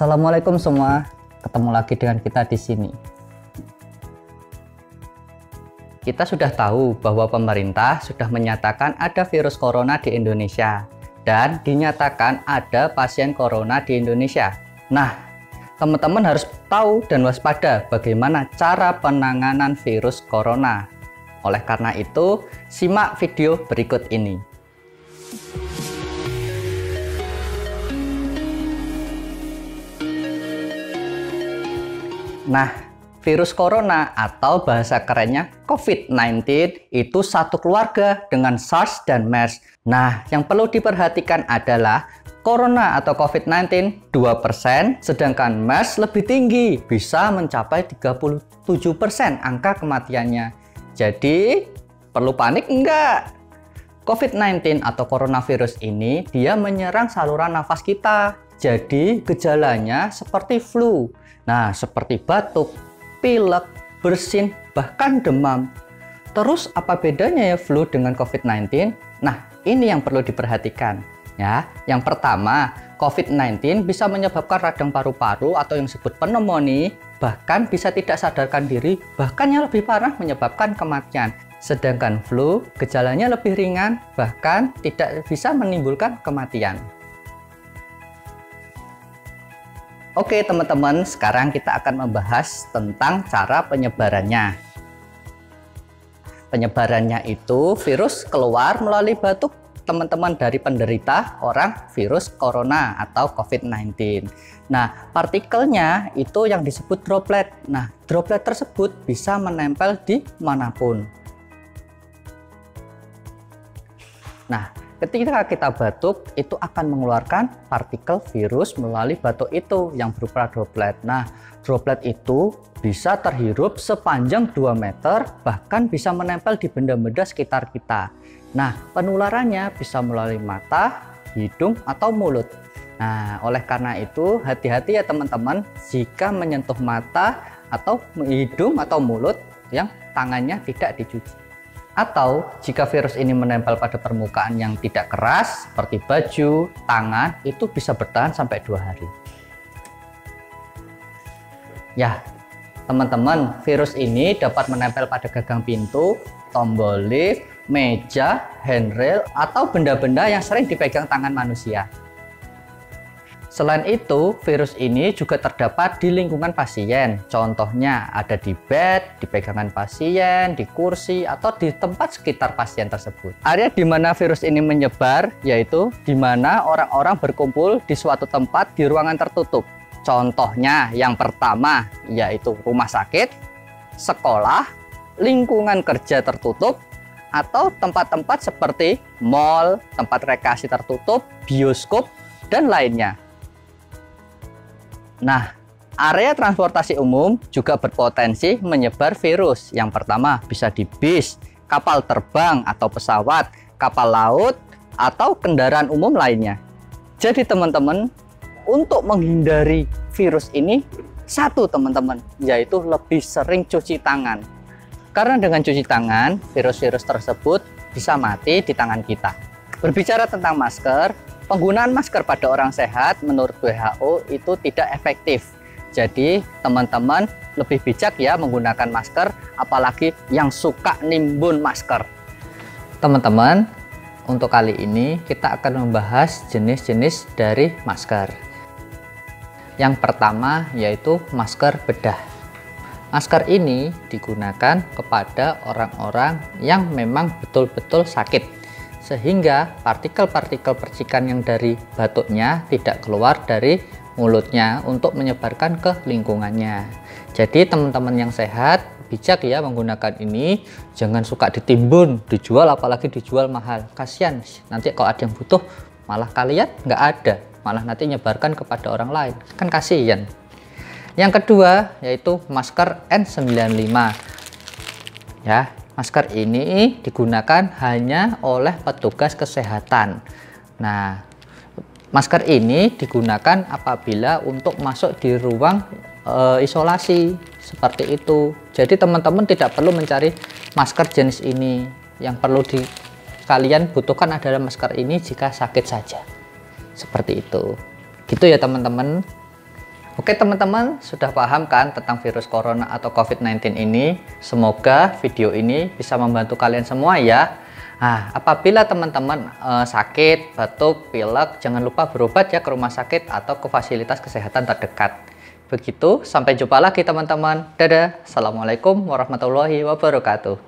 Assalamualaikum semua, ketemu lagi dengan kita di sini. Kita sudah tahu bahwa pemerintah sudah menyatakan ada virus corona di Indonesia dan dinyatakan ada pasien corona di Indonesia. Nah, teman-teman harus tahu dan waspada bagaimana cara penanganan virus corona. Oleh karena itu, simak video berikut ini. Nah, virus corona atau bahasa kerennya COVID-19 itu satu keluarga dengan SARS dan MERS. Nah, yang perlu diperhatikan adalah corona atau COVID-19 2%, sedangkan MERS lebih tinggi, bisa mencapai 37% angka kematiannya. Jadi, perlu panik enggak? COVID-19 atau coronavirus ini dia menyerang saluran nafas kita. Jadi, gejalanya seperti flu. Nah, seperti batuk, pilek, bersin, bahkan demam. Terus apa bedanya ya flu dengan COVID-19? Nah, ini yang perlu diperhatikan. Ya, yang pertama, COVID-19 bisa menyebabkan radang paru-paru atau yang disebut pneumonia, bahkan bisa tidak sadarkan diri, bahkan yang lebih parah menyebabkan kematian. Sedangkan flu, gejalanya lebih ringan, bahkan tidak bisa menimbulkan kematian. Oke teman-teman, sekarang kita akan membahas tentang cara penyebarannya. Penyebarannya itu virus keluar melalui batuk teman-teman dari penderita orang virus corona atau COVID-19. Nah, partikelnya itu yang disebut droplet. Nah, droplet tersebut bisa menempel di manapun. Nah, ketika kita batuk, itu akan mengeluarkan partikel virus melalui batuk itu yang berupa droplet. Nah, droplet itu bisa terhirup sepanjang 2 meter, bahkan bisa menempel di benda-benda sekitar kita. Nah, penularannya bisa melalui mata, hidung, atau mulut. Nah, oleh karena itu, hati-hati ya teman-teman jika menyentuh mata atau hidung atau mulut yang tangannya tidak dicuci. Atau jika virus ini menempel pada permukaan yang tidak keras seperti baju, tangan, itu bisa bertahan sampai 2 hari. Ya, teman-teman, virus ini dapat menempel pada gagang pintu, tombol lift, meja, handrail, atau benda-benda yang sering dipegang tangan manusia. Selain itu, virus ini juga terdapat di lingkungan pasien. Contohnya ada di bed, di pegangan pasien, di kursi, atau di tempat sekitar pasien tersebut. Area di mana virus ini menyebar yaitu di mana orang-orang berkumpul di suatu tempat di ruangan tertutup. Contohnya yang pertama yaitu rumah sakit, sekolah, lingkungan kerja tertutup, atau tempat-tempat seperti mall, tempat rekreasi tertutup, bioskop, dan lainnya. Nah, area transportasi umum juga berpotensi menyebar virus. Yang pertama bisa di bis, kapal terbang atau pesawat, kapal laut, atau kendaraan umum lainnya. Jadi teman-teman, untuk menghindari virus ini, satu teman-teman, yaitu lebih sering cuci tangan. Karena dengan cuci tangan, virus-virus tersebut bisa mati di tangan kita. Berbicara tentang masker, penggunaan masker pada orang sehat menurut WHO itu tidak efektif. Jadi teman-teman lebih bijak ya menggunakan masker, apalagi yang suka nimbun masker. Teman-teman, untuk kali ini kita akan membahas jenis-jenis dari masker. Yang pertama yaitu masker bedah. Masker ini digunakan kepada orang-orang yang memang betul-betul sakit, sehingga partikel-partikel percikan yang dari batuknya tidak keluar dari mulutnya untuk menyebarkan ke lingkungannya. Jadi teman-teman yang sehat bijak ya menggunakan ini, jangan suka ditimbun, dijual, apalagi dijual mahal. Kasihan, nanti kalau ada yang butuh malah kalian nggak ada, malah nanti nyebarkan kepada orang lain, kan kasihan. Yang kedua yaitu masker N95 ya. Masker ini digunakan hanya oleh petugas kesehatan. Nah, masker ini digunakan apabila untuk masuk di ruang isolasi seperti itu. Jadi teman-teman tidak perlu mencari masker jenis ini. Yang perlu kalian butuhkan adalah masker ini jika sakit saja. Seperti itu. Gitu ya teman-teman. Oke teman-teman, sudah paham kan tentang virus corona atau COVID-19 ini? Semoga video ini bisa membantu kalian semua ya. Nah, apabila teman-teman sakit, batuk, pilek, jangan lupa berobat ya ke rumah sakit atau ke fasilitas kesehatan terdekat. Begitu, sampai jumpa lagi teman-teman. Dadah, Assalamualaikum warahmatullahi wabarakatuh.